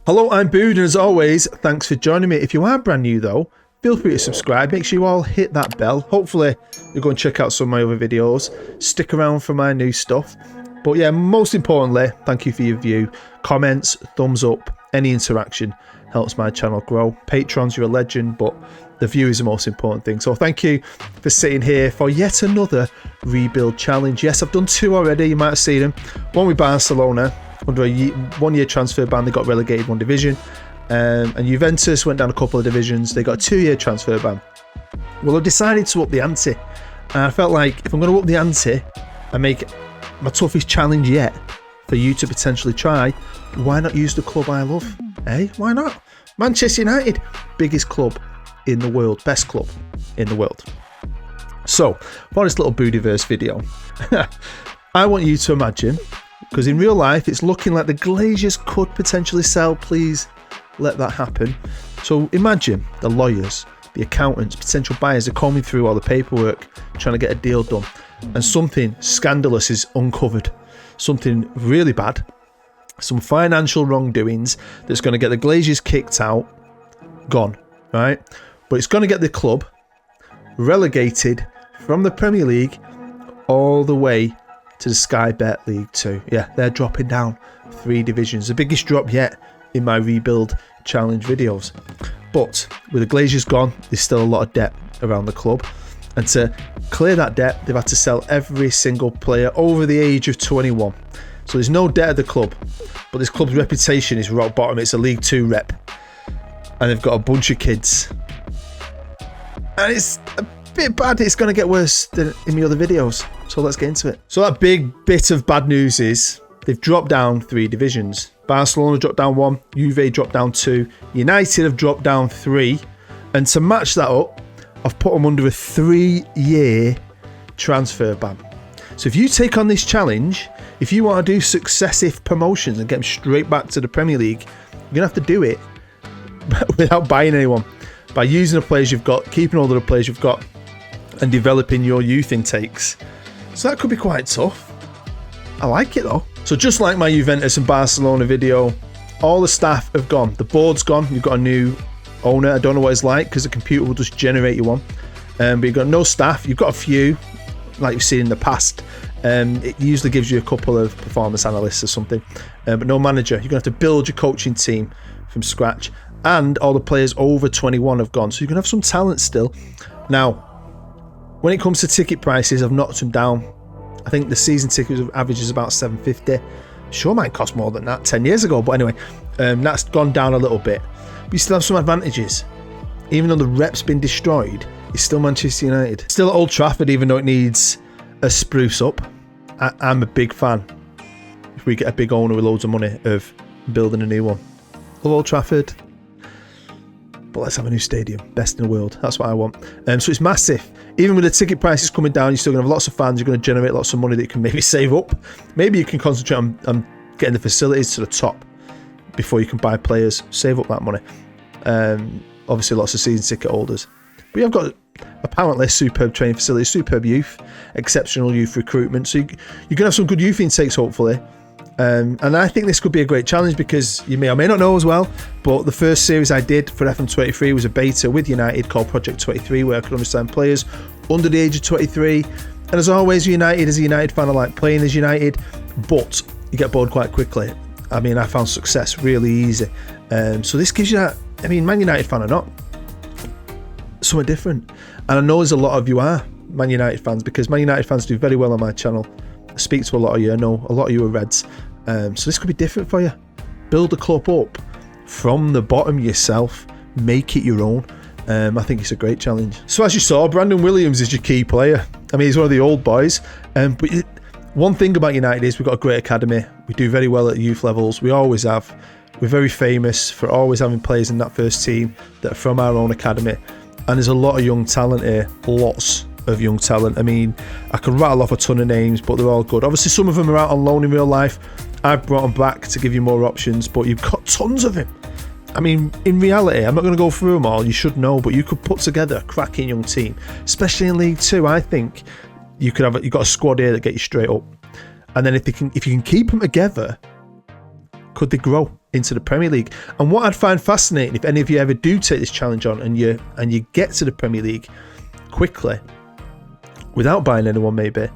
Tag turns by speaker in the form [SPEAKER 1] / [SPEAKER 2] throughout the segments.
[SPEAKER 1] Hello, I'm Bood, and as always, thanks for joining me. If you are brand new though, feel free to subscribe. Make sure you all hit that bell. Hopefully you'll go and check out some of my other videos. Stick around for my new stuff. But yeah, most importantly, thank you for your view. Comments, thumbs up, any interaction helps my channel grow. Patrons, you're a legend, but the view is the most important thing. So thank you for sitting here for yet another rebuild challenge. Yes, I've done 2 already. You might have seen them. One with Barcelona. Under a 1-year transfer ban, they got relegated 1 division. And Juventus went down a couple of divisions. They got a 2-year transfer ban. Well, I decided to up the ante. And I felt like if I'm going to up the ante and make my toughest challenge yet for you to potentially try, why not use the club I love? Eh? Why not? Manchester United, biggest club in the world, best club in the world. So, for this little Boodyverse video, I want you to imagine, because in real life it's looking like the Glazers could potentially sell. Please let that happen. So imagine the lawyers, the accountants, potential buyers are combing through all the paperwork trying to get a deal done, and something scandalous is uncovered, something really bad, some financial wrongdoings that's going to get the Glazers kicked out, gone, right? But it's going to get the club relegated from the Premier League all the way to the Sky Bet League 2. Yeah, they're dropping down 3 divisions. The biggest drop yet in my rebuild challenge videos. But with the Glazers gone, there's still a lot of debt around the club. And to clear that debt, they've had to sell every single player over the age of 21. So there's no debt at the club. But this club's reputation is rock bottom. It's a League 2 rep. And they've got a bunch of kids. And it's a bit bad. It's going to get worse than in the other videos. So let's get into it. So that big bit of bad news is they've dropped down 3 divisions. Barcelona dropped down 1, Juve dropped down 2, United have dropped down 3, and to match that up, I've put them under a 3-year transfer ban. So if you take on this challenge, if you want to do successive promotions and get them straight back to the Premier League, you're going to have to do it without buying anyone, by using the players you've got, keeping all of the players you've got, and developing your youth intakes. So that could be quite tough. I like it though. So just like my Juventus and Barcelona video, all the staff have gone. The board's gone. You've got a new owner. I don't know what it's like because the computer will just generate you one. But you've got no staff. You've got a few, like you've seen in the past. It usually gives you a couple of performance analysts or something, but no manager. You're going to have to build your coaching team from scratch. And all the players over 21 have gone. So you're going to have some talent still. Now, when it comes to ticket prices, I've knocked them down. I think the season ticket average is about $7.50. Sure might cost more than that 10 years ago. But anyway, that's gone down a little bit. But you still have some advantages. Even though the rep's been destroyed, it's still Manchester United. Still at Old Trafford, even though it needs a spruce up. I'm a big fan, if we get a big owner with loads of money, of building a new one. Love Old Trafford. But let's have a new stadium. Best in the world. That's what I want. So it's massive. Even with the ticket prices coming down, you're still going to have lots of fans. You're going to generate lots of money that you can maybe save up. Maybe you can concentrate on getting the facilities to the top before you can buy players. Save up that money. Obviously, lots of season ticket holders. But you've got apparently superb training facilities, superb youth, exceptional youth recruitment. So you're going to have some good youth intakes, hopefully. And I think this could be a great challenge because you may or may not know as well, but the first series I did for FM23 was a beta with United called Project 23, where I could understand players under the age of 23. And as always, United, as a United fan, I like playing as United, but you get bored quite quickly. I mean, I found success really easy. So this gives you that, I mean, Man United fan or not, something different. And I know there's a lot of you are Man United fans, because Man United fans do very well on my channel. I speak to a lot of you, I know a lot of you are Reds. So this could be different for you. Build the club up from the bottom yourself, make it your own. I think it's a great challenge. So as you saw, Brandon Williams is your key player. I mean, he's one of the old boys. But one thing about United is we've got a great academy. We do very well at youth levels. We always have. We're very famous for always having players in that first team that are from our own academy. And there's a lot of young talent here. Lots of young talent. I mean, I could rattle off a ton of names, but they're all good. Obviously, some of them are out on loan in real life. I've brought them back to give you more options, but you've got tons of them. I mean, in reality, I'm not going to go through them all. You should know, but you could put together a cracking young team, especially in League 2. I think you've got a squad here that get you straight up. And then if you can keep them together, could they grow into the Premier League. And what I'd find fascinating, if any of you ever do take this challenge on and you get to the Premier League quickly, without buying anyone maybe,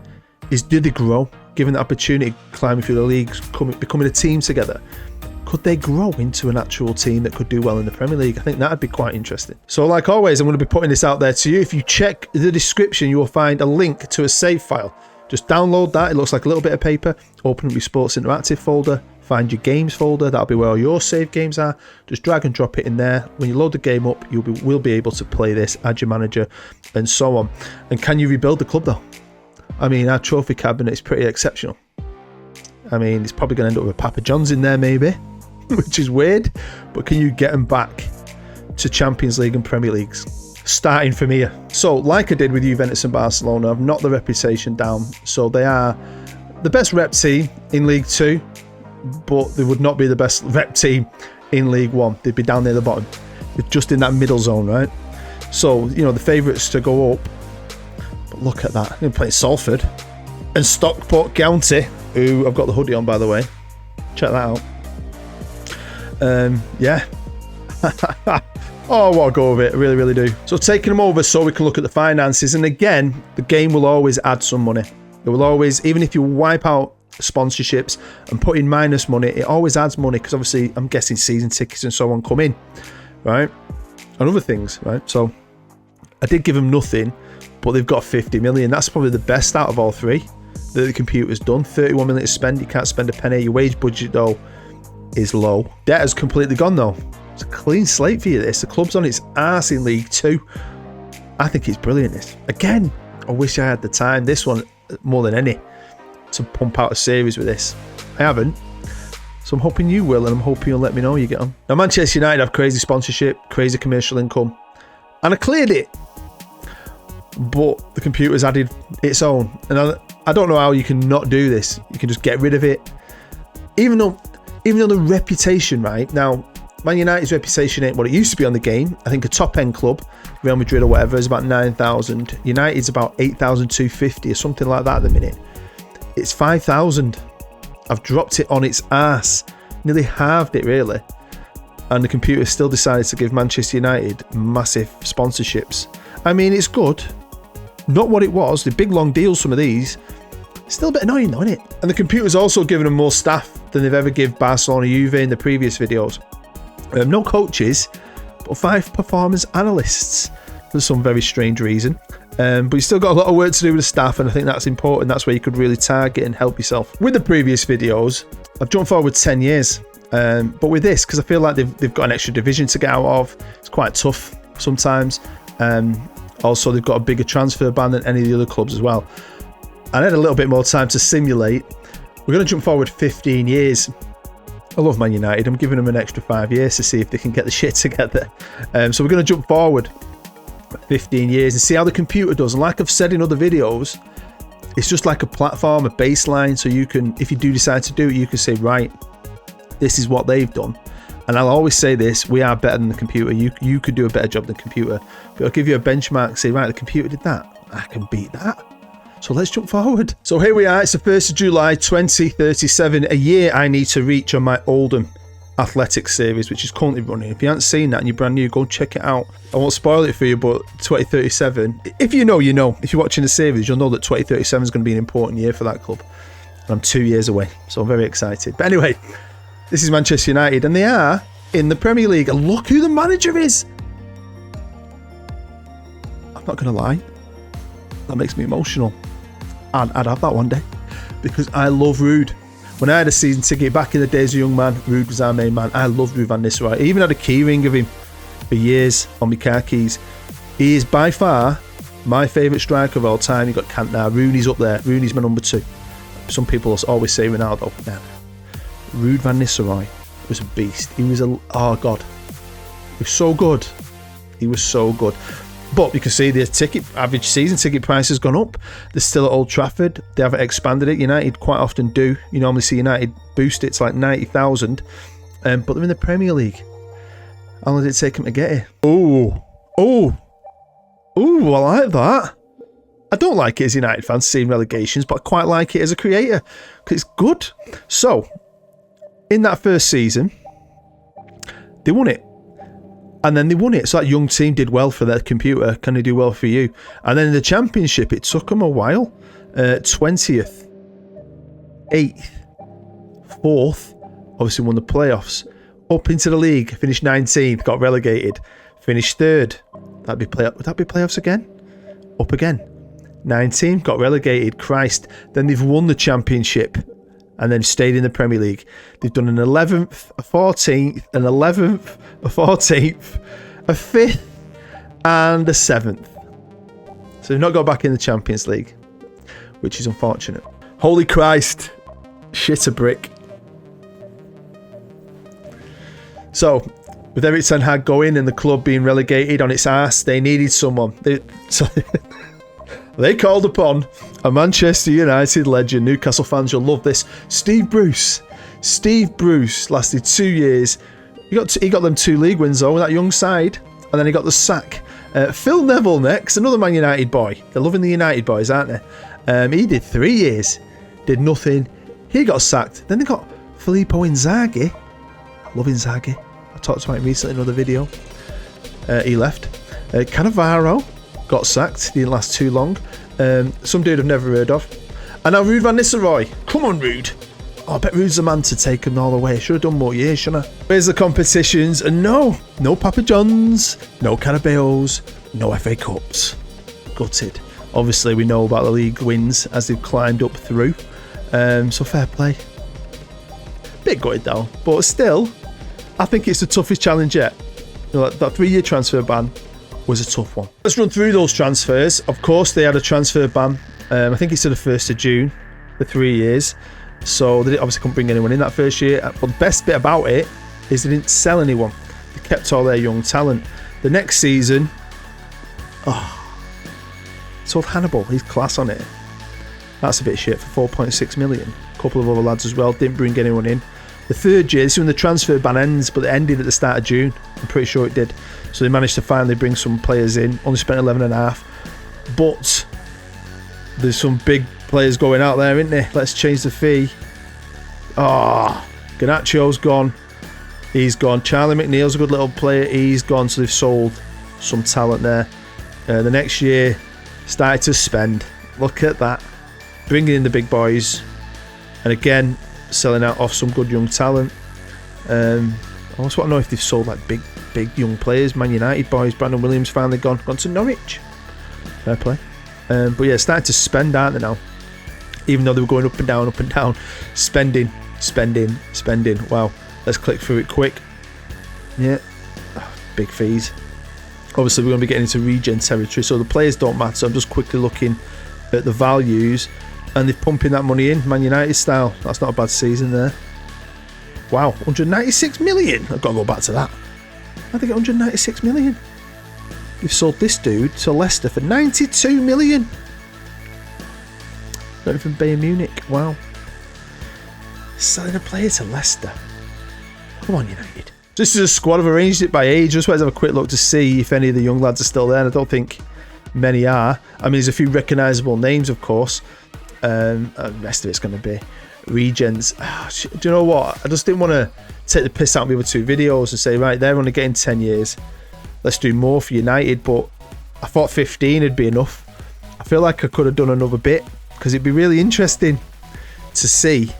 [SPEAKER 1] is do they grow? Given the opportunity, climbing through the leagues, becoming a team together, could they grow into an actual team that could do well in the Premier League? I think that'd be quite interesting. So like always, I'm going to be putting this out there to you. If you check the description, you will find a link to a save file. Just download that. It looks like a little bit of paper. Open up your Sports Interactive folder. Find your games folder. That'll be where all your save games are. Just drag and drop it in there. When you load the game up, will be able to play this, add your manager, and so on. And can you rebuild the club though? I mean, our trophy cabinet is pretty exceptional. I mean, it's probably going to end up with Papa John's in there maybe, which is weird. But can you get them back to Champions League and Premier Leagues? Starting from here. So, like I did with Juventus and Barcelona, I've knocked the reputation down. So they are the best rep team in League 2, but they would not be the best rep team in League 1. They'd be down near the bottom. They're just in that middle zone, right? So, you know, the favourites to go up. But look at that. They're playing Salford and Stockport County, who I've got the hoodie on, by the way. Check that out. Yeah. Oh, what a go of it. I really, really do. So taking them over so we can look at the finances. And again, the game will always add some money. It will always, even if you wipe out sponsorships and put in minus money, it always adds money because obviously I'm guessing season tickets and so on come in, right? And other things, right? So I did give them nothing, but they've got 50 million. That's probably the best out of all three that the computer's done. 31 million to spend. You can't spend a penny. Your wage budget, though, is low. Debt has completely gone, though. It's a clean slate for you, this. The club's on its arse in League 2. I think it's brilliant, this. Again, I wish I had the time, this one, more than any, to pump out a series with this. I haven't. So I'm hoping you will, and I'm hoping you'll let me know how you get on. Now, Manchester United have crazy sponsorship, crazy commercial income, and I cleared it. But the computer's added its own. And I don't know how you can not do this. You can just get rid of it. Even though the reputation, right? Now, Man United's reputation ain't what it used to be on the game. I think a top-end club, Real Madrid or whatever, is about 9,000. United's about 8,250 or something like that at the minute. It's 5,000. I've dropped it on its ass. Nearly halved it, really. And the computer still decided to give Manchester United massive sponsorships. I mean, it's good. Not what it was. The big, long deals, some of these. Still a bit annoying, though, isn't it? And the computer's also given them more staff than they've ever given Barcelona Juve in the previous videos. No coaches, but 5 performance analysts for some very strange reason. But you still got a lot of work to do with the staff, and I think that's important. That's where you could really target and help yourself. With the previous videos, I've jumped forward 10 years. But with this, because I feel like they've got an extra division to get out of, it's quite tough sometimes. Also, they've got a bigger transfer ban than any of the other clubs as well. I had a little bit more time to simulate. We're going to jump forward 15 years. I love Man United. I'm giving them an extra 5 years to see if they can get the shit together. So we're going to jump forward 15 years and see how the computer does. And like I've said in other videos, it's just like a platform, a baseline. So you can, if you do decide to do it, you can say, right, this is what they've done. And I'll always say this, we are better than the computer. You could do a better job than the computer. But I'll give you a benchmark, say, right, the computer did that. I can beat that. So let's jump forward. So here we are. It's the 1st of July 2037, a year I need to reach on my Oldham Athletics series, which is currently running. If you haven't seen that and you're brand new, go check it out. I won't spoil it for you, but 2037, if you know, you know. If you're watching the series, you'll know that 2037 is going to be an important year for that club. And I'm 2 years away, so I'm very excited. But anyway, this is Manchester United, and they are in the Premier League. And look who the manager is. I'm not going to lie. That makes me emotional. I'd have that one day, because I love Ruud. When I had a season ticket back in the days as a young man, Ruud was our main man. I loved Ruud van Nistelrooy. I even had a keyring of him for years on my car keys. He is by far my favourite striker of all time. You've got Cantona. Rooney's up there. Rooney's my number 2. Some people always say Ronaldo. Man, Ruud van Nistelrooy was a beast. He was oh God. He was so good. He was so good. But you can see the average season ticket price has gone up. They're still at Old Trafford. They haven't expanded it. United quite often do. You normally see United boost it to like 90,000. But they're in the Premier League. How long did it take them to get here? Oh, I like that. I don't like it as a United fan, seeing relegations, but I quite like it as a creator because it's good. So, in that first season, They won it. And then they won it. So that young team did well for their computer. Can they do well for you? And then in the championship, it took them a while. 20th, 8th, 4th, obviously won the playoffs. Up into the league, finished 19th, got relegated. Finished 3rd. Would that be playoffs again? Up again. 19th, got relegated. Christ. Then they've won the championship and then stayed in the Premier League. They've done an 11th, a 14th, an 11th, a 14th, a 5th, and a 7th. So they've not got back in the Champions League, which is unfortunate. Holy Christ. Shit a brick. So, with Erik ten Hag going and the club being relegated on its arse, they needed someone. They called upon a Manchester United legend. Newcastle fans, you'll love this. Steve Bruce. Steve Bruce lasted 2 years. He got them 2 league wins though with that young side, and then he got the sack. Phil Neville next, another Man United boy. They're loving the United boys, aren't they? He did 3 years, did nothing. He got sacked. Then they got Filippo Inzaghi. I love Inzaghi. I talked about him recently in another video. He left. Cannavaro got sacked. Didn't last too long. Some dude I've never heard of. And now Ruud van Nistelrooy. Come on, Ruud. Oh, I bet Ruud's the man to take him all the way. Should have done more years, shouldn't I? Where's the competitions? And no Papa Johns, no Carabaos, no FA Cups. Gutted. Obviously, we know about the league wins as they've climbed up through. So fair play. Bit gutted though, but still, I think it's the toughest challenge yet. You know, that 3-year transfer ban was a tough one. Let's run through those transfers. Of course, they had a transfer ban. I think it's to the 1st of June, for 3 years. So they obviously couldn't bring anyone in that first year. But the best bit about it is they didn't sell anyone. They kept all their young talent. The next season, sold Hannibal. He's class on it. That's a bit shit for 4.6 million. A couple of other lads as well. Didn't bring anyone in. The 3rd year, this is when the transfer ban ends, but it ended at the start of June. I'm pretty sure it did. So they managed to finally bring some players in. Only spent 11.5. But there's some big players going out there, isn't there? Let's change the fee. Garnacho's gone. He's gone. Charlie McNeil's a good little player. He's gone. So they've sold some talent there. The next year, started to spend. Look at that. Bringing in the big boys. And again, selling out off some good young talent. I also want to know if they've sold like big young players. Man United boys. Brandon Williams finally gone to Norwich. Fair play. But yeah, starting to spend, aren't they now? Even though they were going up and down, spending. Wow, let's click through it quick. Yeah, big fees. Obviously, we're going to be getting into regen territory, so the players don't matter. So I'm just quickly looking at the values, and they're pumping that money in, Man United style. That's not a bad season there. Wow, 196 million. I've got to go back to that. How did they get 196 million? They've sold this dude to Leicester for 92 million. Not even Bayern Munich. Wow. Selling a player to Leicester. Come on, United. This is a squad. I've arranged it by age. Just wanted to have a quick look to see if any of the young lads are still there. And I don't think many are. I mean, there's a few recognisable names, of course. And the rest of it's going to be regens. Do you know what? I just didn't want to take the piss out of the other 2 videos and say, right, they're only getting 10 years. Let's do more for United. But I thought 15 would be enough. I feel like I could have done another bit, because it'd be really interesting to see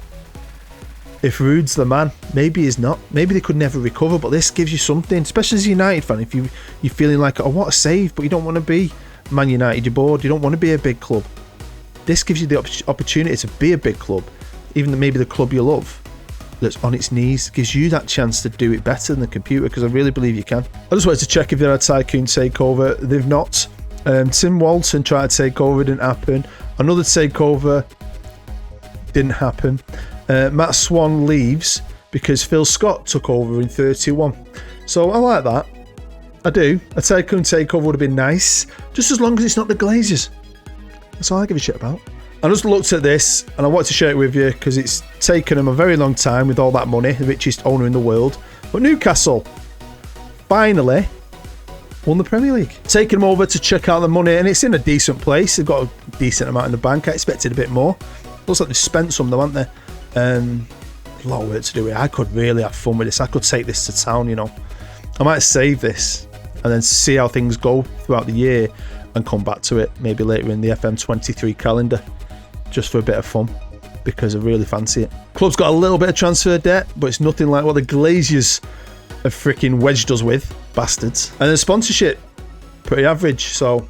[SPEAKER 1] if Ruud's the man. Maybe he's not. Maybe they could never recover, but this gives you something, especially as a United fan. If you're feeling like, oh, what a save, but you don't want to be Man United, you're bored, you don't want to be a big club. This gives you the opportunity to be a big club, even maybe the club you love that's on its knees. Gives you that chance to do it better than the computer, because I really believe you can. I just wanted to check if they had a Tycoon takeover. They've not. Tim Walton tried to take over, didn't happen. Another takeover didn't happen. Matt Swan leaves because Phil Scott took over in 31. So I like that. I do. A Tycoon takeover would have been nice, just as long as it's not the Glazers. That's all I give a shit about. I just looked at this and I wanted to share it with you because it's taken them a very long time with all that money, the richest owner in the world. But Newcastle finally won the Premier League. Taking them over to check out the money, and it's in a decent place. They've got a decent amount in the bank. I expected a bit more. Looks like they've spent some though, haven't they? A lot of work to do here. I could really have fun with this. I could take this to town, you know. I might save this and then see how things go throughout the year and come back to it maybe later in the FM23 calendar, just for a bit of fun, because I really fancy it. Club's got a little bit of transfer debt, but it's nothing like what the Glazers have freaking wedged us with, bastards. And the sponsorship, pretty average. So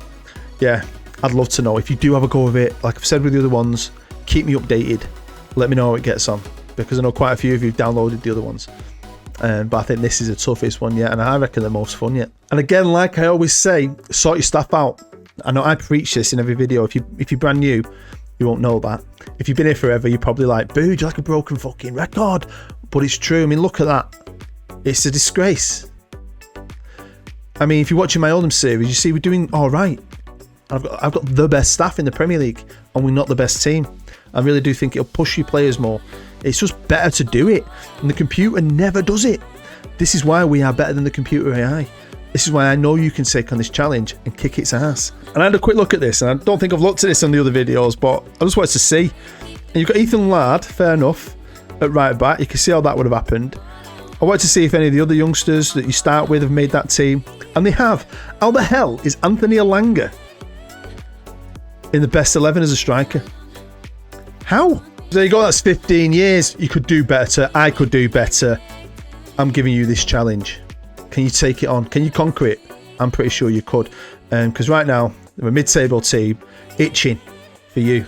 [SPEAKER 1] yeah, I'd love to know if you do have a go of it. Like I've said with the other ones, keep me updated. Let me know how it gets on, because I know quite a few of you have downloaded the other ones. But I think this is the toughest one yet, and I reckon the most fun yet. And again, like I always say, sort your stuff out. I know I preach this in every video. If you're brand new, you won't know that. If you've been here forever, you're probably like, boo, you're like a broken fucking record. But it's true. I mean, look at that. It's a disgrace. I mean, if you're watching my Oldham series, you see we're doing all right. I've got the best staff in the Premier League, and we're not the best team. I really do think it'll push you players more. It's just better to do it, and the computer never does it. This is why we are better than the computer AI. This is why I know you can take on this challenge and kick its ass. And I had a quick look at this, and I don't think I've looked at this on the other videos, but I just wanted to see. And you've got Ethan Laird, fair enough, at right back. You can see how that would have happened. I wanted to see if any of the other youngsters that you start with have made that team, and they have. How the hell is Anthony Elanga in the best 11 as a striker? How? There you go, that's 15 years. You could do better. I could do better. I'm giving you this challenge. Can you take it on? Can you conquer it? I'm pretty sure you could. Because right now, we're a mid-table team itching for you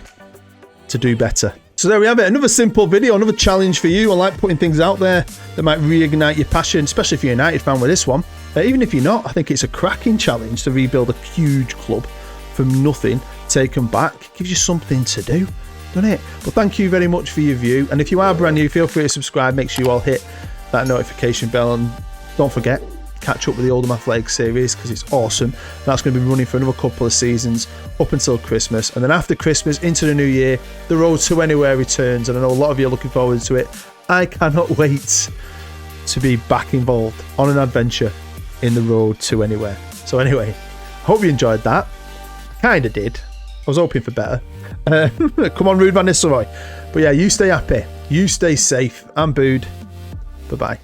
[SPEAKER 1] to do better. So there we have it. Another simple video, another challenge for you. I like putting things out there that might reignite your passion, especially if you're a United fan with this one. Even if you're not, I think it's a cracking challenge to rebuild a huge club from nothing, taken back. It gives you something to do, doesn't it? But thank you very much for your view. And if you are brand new, feel free to subscribe. Make sure you all hit that notification bell. And don't forget, catch up with the Oldham Athletics series, because it's awesome. That's going to be running for another couple of seasons up until Christmas. And then after Christmas, into the new year, the Road to Anywhere returns. And I know a lot of you are looking forward to it. I cannot wait to be back involved on an adventure in the Road to Anywhere. So anyway, hope you enjoyed that. Kinda did. I was hoping for better. Come on, Ruud van Nistelrooy. But yeah, you stay happy. You stay safe. I'm Bood. Bye-bye.